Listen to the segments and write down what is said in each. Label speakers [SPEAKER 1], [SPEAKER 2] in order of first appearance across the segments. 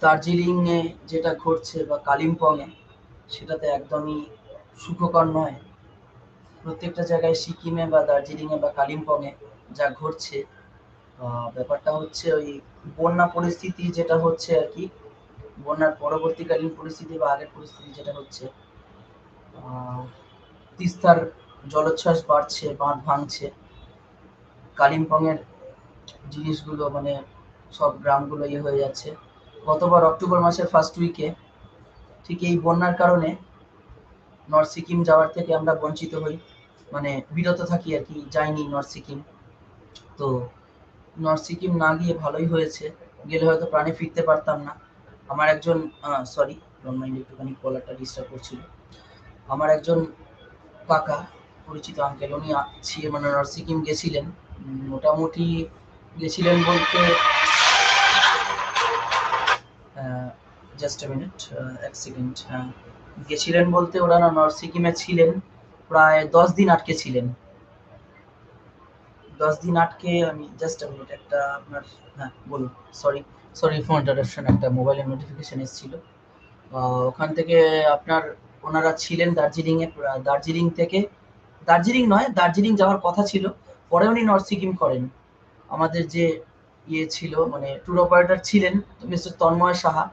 [SPEAKER 1] দার্জিলিং এ যেটা ঘটছে বা কালিম্পং এ, সেটাতে একদমই সুখকর নয়। প্রত্যেকটা জায়গায় সিকিমে বা দার্জিলিং এ বা কালিম্পং এ যা ঘটছে, ব্যাপারটা হচ্ছে ওই বন্যা পরিস্থিতি যেটা হচ্ছে আর কি, বন্যার পরবর্তীকালীন পরিস্থিতি বা আগের পরিস্থিতি যেটা হচ্ছে, আহ, তিস্তার জলোচ্ছ্বাস বাড়ছে, বাঁধ ভাঙছে, কালিম্পং এর জিনিসগুলো মানে সব গ্রামগুলো ইয়ে হয়ে যাচ্ছে। গতবার অক্টোবর মাসের ফার্স্ট উইকে ঠিক এই বন্যার কারণে নর্থ সিকিম যাওয়ার থেকে আমরা বঞ্চিত হই, মানে বিরত থাকি আর কি, যাইনি নর্থ সিকিম। তো নর্থ সিকিম না গিয়ে ভালোই হয়েছে, গেলে হয়তো প্রাণে ফিরতে পারতাম না। আমার একজন, সরি, ডোন্ট মাইন্ড, একটুখানি কলারটা ডিস্টার্ব করছিল। আমার একজন কাকা, পরিচিত আঙ্কেল, উনি মানে নর্থ সিকিম গেছিলেন। মোটামুটি গেছিলেন বলতে, জাস্ট এ মিনিট, এক সেকেন্ড, হ্যাঁ, গেছিলেন বলতে ওরা না নর্থ সিকিমে ছিলেন প্রায় 10 দিন আটকে ছিলেন। 10 দিন আটকে, আমি জাস্ট এ মিনিট একটা আপনার, হ্যাঁ বলুন। সরি, সরি ফর ইন্টারাপশন, একটা মোবাইলের নোটিফিকেশন এসেছিল। ওখান থেকে আপনার, ওনারা ছিলেন দার্জিলিং এ, দার্জিলিং থেকে, দার্জিলিং নয়, দার্জিলিং যাওয়ার কথা ছিল, পরে উনি নর্থ সিকিম করেন। আমাদের যে ইয়ে ছিল, মানে ট্যুর অপারেটর ছিলেন মিস্টার তন্ময় সাহা,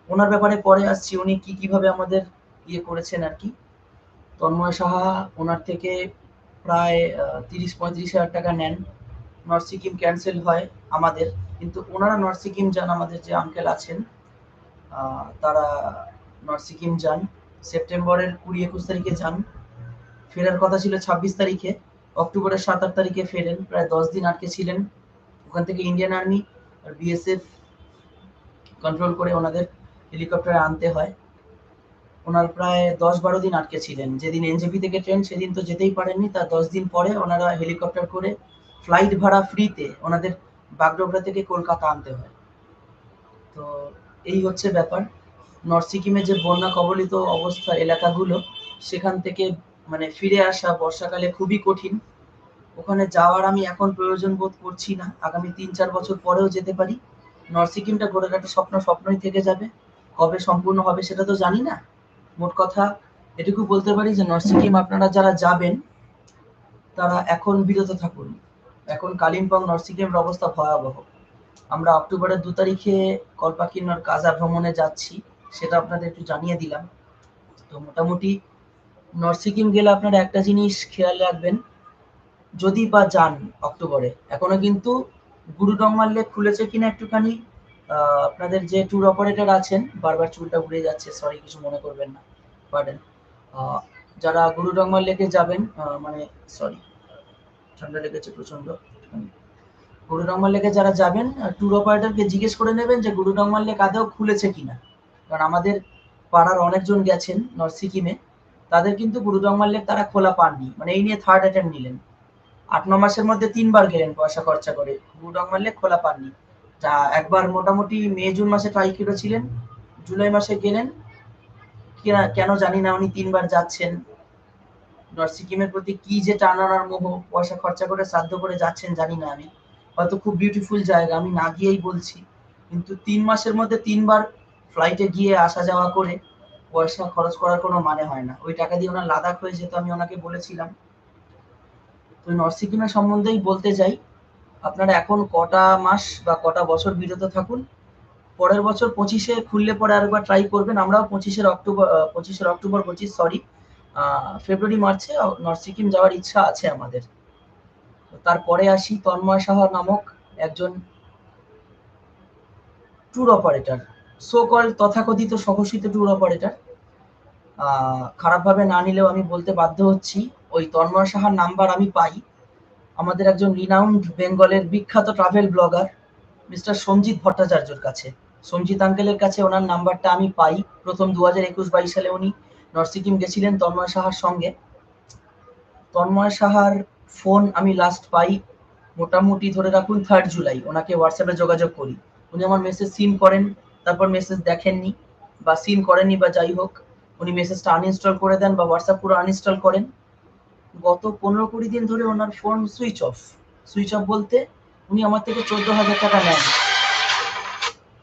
[SPEAKER 1] ওনার ব্যাপারে পরে আসছি, উনি কিভাবে আমাদের ইয়ে করেছেন আর কি। তন্ময় সাহা ওনার থেকে প্রায় 30-35 হাজার টাকা নেন। নর্থ সিকিম ক্যান্সেল হয় আমাদের, কিন্তু ওনারা নর্থ সিকিম যান, আমাদের যে আঙ্কেল আছেন, তারা নর্থ সিকিম যান, সেপ্টেম্বরের 20-21 তারিখে যান। ফেরার কথা ছিল 26 তারিখে, অক্টোবরের 7-8 তারিখে ফেরেন, প্রায় 10 দিন আটকে ছিলেন। ওখান থেকে ইন্ডিয়ান আর্মি আর বিএসএফ কন্ট্রোল করে ওনাদের হেলিকপ্টারে আনতে হয়। ওনার প্রায় 10-12 দিন আটকে ছিলেন। যেদিন এনজেপি থেকে ট্রেন, সেদিন তো যেতেই পারেননি, তার 10 দিন পরে ওনারা হেলিকপ্টার করে ফ্লাইট ভাড়া ফ্রিতে ওনাদের বাগডোগরা থেকে কলকাতা আনতে হয়। তো এই হচ্ছে ব্যাপার। নর্থ সিকিমে যে বন্যা কবলিত অবস্থা এলাকাগুলো, সেখান থেকে মানে ফিরে আসা বর্ষাকালে খুবই কঠিন। ওখানে যাওয়ার আমি এখন প্রয়োজন বোধ করছি না, আগামী 3-4 বছর পরেও যেতে পারি। নর্থ সিকিমটা গোটাটা স্বপ্ন, স্বপ্নই থেকে যাবে। কবে সম্পূর্ণ হবে সেটা তো জানি না। মোট কথা এটুকু বলতে পারি যে নর্থ সিকিম আপনারা যারা যাবেন, তারা এখন বিরত থাকুন। এখন কালিম্পং, নর্থ সিকিমের অবস্থা ভয়াবহ। আমরা অক্টোবরের 2 তারিখে কল্পাকিন্নর কাজা ভ্রমণে যাচ্ছি, সেটা আপনাদের একটু জানিয়ে দিলাম। তো মোটামুটি নর্থ সিকিম গেলে আপনারা একটা জিনিস খেয়াল রাখবেন, যদি বা যান অক্টোবরে, এখনো কিন্তু গুরুডংমার লেক খুলেছে কিনা একটুখানি, আপনাদের যে ট্যুর অপারেটর আছেন, বারবার চুলটা উড়ে যাচ্ছে, সরি, কিছু মনে করবেন না, পারেন। যারা গুরুডংমার লেকে যাবেন, মানে সরি, ঠান্ডা লেগেছে প্রচন্ড। গুরুডংমার লেকে যারা যাবেন, ট্যুর অপারেটরকে জিজ্ঞেস করে নেবেন যে গুরুডংমার লেক আদৌ খুলেছে কিনা। কারণ আমাদের পাড়ার অনেকজন গেছেন নর্থ সিকিমে, তাদের কিন্তু গুরুডংমার লেক তারা খোলা পাননি, মানে এই নিয়ে থার্ড অ্যাটেম্প নিলেন। 8-9 মাসের মধ্যে 3 বার গেলেন পয়সা খরচা করে, গুরুডংমার লেক খোলা পাননি। তা একবার মোটামুটি মে জুন মাসে ট্রাই করেছিলেন, জুলাই মাসে গেলেন, কেন জানি না উনি 3 বার যাচ্ছেন। নর্থ সিকিমের প্রতি কি যে টান আনার মোহ, পয়সা খরচা করে শ্রাদ্ধ করে যাচ্ছেন জানি না আমি। হয়তো খুব বিউটিফুল জায়গা, আমি না গিয়েই বলছি, কিন্তু 3 মাসের মধ্যে 3 বার ফ্লাইটে গিয়ে আসা যাওয়া করে পয়সা খরচ করার কোনো মানে হয় না। ওই টাকা দিয়ে ওনার লাদাখ হয়ে যেত, আমি ওনাকে বলেছিলাম। তো নর্থ সিকিমের সম্বন্ধেই বলতে যাই, আপনারা এখন কটা মাস বা কটা বছর বিরত থাকুন। পরের বছর 25-এ খুললে পরে আরেকবার ট্রাই করবেন। আমরাও 25-এর অক্টোবর 25, সরি, ফেব্রুয়ারি মার্চে নর্থ সিকিম যাওয়ার ইচ্ছা আছে আমাদের। তারপরে আসি, তন্ময় সাহা নামক একজন ট্যুর অপারেটর, সো কল তথাকথিত সাহসিত ট্যুর অপারেটর, খারাপভাবে না নিলেও আমি বলতে বাধ্য হচ্ছি, ওই তন্ময় সাহার নাম্বার আমি পাই আমাদের একজন রিনাউন্ড বেঙ্গলের বিখ্যাত ট্রাভেল ব্লগার মিস্টার সঞ্জিত ভট্টাচার্যর কাছে। সঞ্জিত আঙ্কেলের কাছে ওনার নাম্বারটা আমি পাই। প্রথম 2021-22 সালে উনি নর্থ সিকিম গেছিলেন তন্ময় সাহার সঙ্গে। তন্ময় সাহার ফোন আমি লাস্ট পাই মোটামুটি ধরে রাখুন 3 জুলাই। ওনাকে হোয়াটসঅ্যাপে যোগাযোগ করি, উনি আমার মেসেজ সিন করেন, তারপর মেসেজ দেখেননি বা সিন করেননি বা যাই হোক, উনি মেসেজটা আনইনস্টল করে দেন বা হোয়াটসঅ্যাপ পুরো আনইনস্টল করেন। গত 15-20 দিন ধরে ওনার phone switch off. Switch off বলতে উনি আমার থেকে 14,000 টাকা নেন,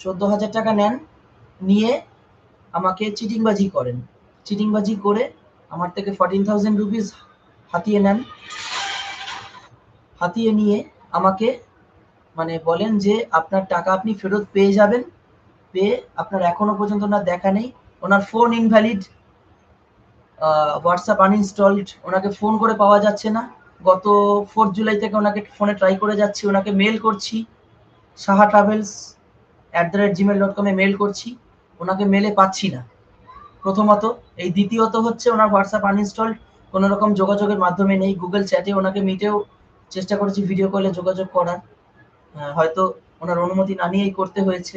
[SPEAKER 1] 14,000 টাকা নেন, নিয়ে আমাকে চিটিংবাজি করেন। চিটিংবাজি করে আমার থেকে 14,000 রুপিস হাতিয়ে নেন। হাতিয়ে নিয়ে আমাকে মানে বলেন যে আপনার টাকা আপনি ফেরত পেয়ে যাবেন, পেয়ে আপনার এখনো পর্যন্ত ওনার দেখা নেই, ওনার ফোন ইনভ্যালিড, হোয়াটসঅ্যাপ আনইনস্টলড, ওনাকে ফোন করে পাওয়া যাচ্ছে না। গত 4 জুলাই থেকে ওনাকে ফোনে ট্রাই করে যাচ্ছি, ওনাকে মেল করছি, সাহা ট্রাভেলস @gmail.com মেল করছি, ওনাকে মেলে পাচ্ছি না প্রথমত। এই দ্বিতীয়ত হচ্ছে ওনার হোয়াটসঅ্যাপ আনইনস্টলড, কোনো রকম যোগাযোগের মাধ্যমে নেই। গুগল চ্যাটে ওনাকে মিটেও চেষ্টা করেছি ভিডিও কলে যোগাযোগ করার, হয়তো ওনার অনুমতি না নিয়েই করতে হয়েছে।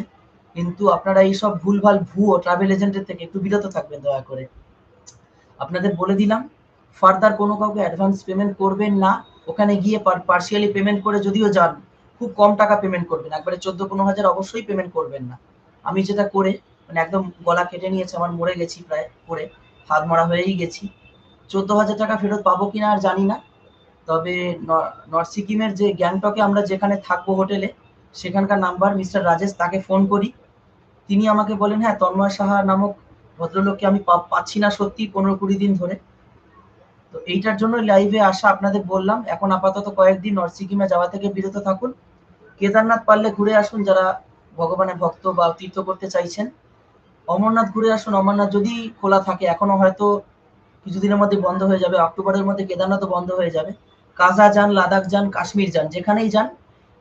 [SPEAKER 1] কিন্তু আপনারা এইসব ভুলভাল ভুয়ো ট্রাভেল এজেন্টের থেকে একটু বিরত থাকবেন দয়া করে। আপনাদের বলে দিলাম, ফার্দার কোনো কাউকে অ্যাডভান্স পেমেন্ট করবেন না। ওখানে গিয়ে পার্সিয়ালি পেমেন্ট করে যদিও যান, খুব কম টাকা পেমেন্ট করবেন, একবারে 14-15 হাজার অবশ্যই পেমেন্ট করবেন না। আমি যেটা করে মানে একদম গলা কেটে নিয়েছে আমার, মরে গেছি প্রায় পড়ে, হাত মরা হয়েই গেছি। 14,000 টাকা ফেরত পাবো কিনা আর জানি না। তবে নর্থ সিকিমের যে গ্যাংটকে আমরা যেখানে থাকবো হোটেলে, সেখানকার নাম্বার মিস্টার রাজেশ, তাকে ফোন করি। তিনি আমাকে বলেন হ্যাঁ তন্ময় সাহা নামক ভদ্রলোককে আমি পাচ্ছি না সত্যি 15-20 দিন ধরে। তো এইটার জন্য লাইভে আসা আপনাদের বললাম। এখন আপাতত কয়েকদিন নর্থ সিকিমে যাওয়া থেকে বিরত থাকুন। কেদারনাথ পারলে ঘুরে আসুন যারা ভগবানের ভক্ত বা তীর্থ করতে চাইছেন। অমরনাথ ঘুরে আসুন, অমরনাথ যদি খোলা থাকে, এখনো হয়তো কিছুদিনের মধ্যে বন্ধ হয়ে যাবে, অক্টোবরের মধ্যে কেদারনাথও বন্ধ হয়ে যাবে। কাজা যান, লাদাখ যান, কাশ্মীর যান, যেখানেই যান,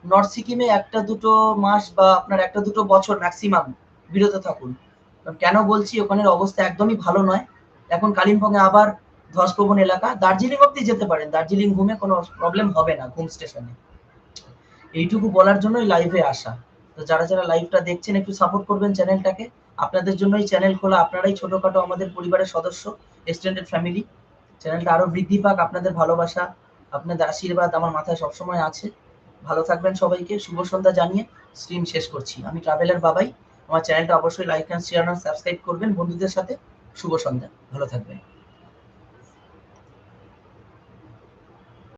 [SPEAKER 1] নর্থ সিকিমে 1-2 মাস বা আপনার 1-2 বছর ম্যাক্সিমাম বিরত থাকুন। কেন বলছি, ওখানের অবস্থা একদমই ভালো নয়। এখন কালিম্পংয়ে আবার ধসপ্রবণ এলাকা। দার্জিলিং অব্দি যেতে পারেন, দার্জিলিং ঘুমে কোনো প্রবলেম হবে না ঘুম স্টেশনে। এইটুকু বলার জন্যই লাইভে আসা। তো যারা যারা লাইভটা দেখছেন একটু সাপোর্ট করবেন চ্যানেলটাকে। আপনাদের জন্যই চ্যানেল খোলা, আপনারাই ছোটখাটো আমাদের পরিবারের সদস্য, এক্সটেন্ডেড ফ্যামিলি। চ্যানেলটা আরো বৃদ্ধি পাক, আপনাদের ভালোবাসা, আপনাদের আশীর্বাদ আমার মাথায় সবসময় আছে। ভালো থাকবেন সবাইকে। শুভ সন্ধ্যা জানিয়ে স্ট্রিম শেষ করছি। আমি ট্রাভেলার বাবাই। আমার চ্যানেলটা অবশ্যই like and share and subscribe করবেন বন্ধুদের সাথে। শুভ সন্ধ্যা, ভালো থাকবেন।